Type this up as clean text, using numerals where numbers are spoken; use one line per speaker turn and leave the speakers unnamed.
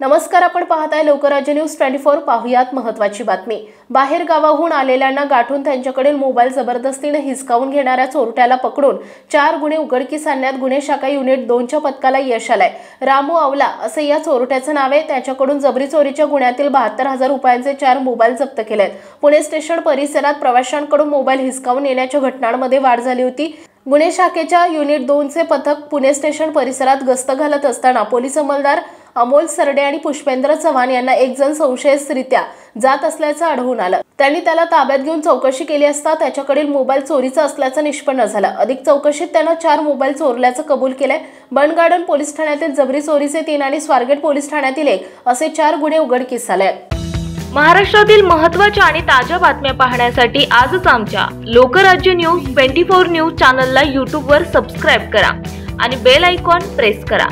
नमस्कार, आपण पाहताय लोकराज्य न्यूज 24। पाहुयात महत्त्वाची बातमी। बाहेर गावाहून आलेल्यांना गाठून त्यांच्याकडील मोबाईल जबरदस्तीने हिसकावून घेणाऱ्या चोरट्याला पकडून 4 गुन्हे उघडकीस आणण्यात गुन्हे शाखा युनिट 2च्या पथकाला यश आलंय। रामू आवला असे या चोरट्याचे नाव आहे। त्याच्याकडून जबरी चोरीच्या गुन्ह्यातील 72,000 रुपयांचे 4 मोबाईल जप्त केलेत। पुणे स्टेशन परिसरात प्रवाशांकडून मोबाईल हिसकावून नेण्याच्या घटनांमध्ये वाढ झाली होती। गुन्हे शाखेच्या युनिट 2चे पथक पुणे स्टेशन परिसरात गस्त घालत असताना पोलीस अंमलदार अमोल सरडे आणि पुष्पेंद्र चव्हाण यांना एक जण संशयितरित्या जात असल्याचं आढळून आलं। त्यांनी त्याला ताब्यात घेऊन चौकशी केली असता त्याच्याकडील मोबाईल चोरीचा असल्याचं निष्पन्न झालं। अधिक चौकशीत त्यानं 4 मोबाईल चोरल्याचं कबूल केलंय। बंड गार्डन पोलीस ठाण्यातील जबरी चोरीचे 3 आणि स्वारगेट पोलीस ठाण्यातील 1 असे 4 गुन्हे उघडकीस आले।
महाराष्ट्रातील महत्त्वाच्या आणि ताज्या बातम्या पाहण्यासाठी आजच आमच्या लोकराज्य न्यूज 24 न्यूज चॅनलला YouTube वर सबस्क्राइब करा आणि बेल आयकॉन प्रेस करा।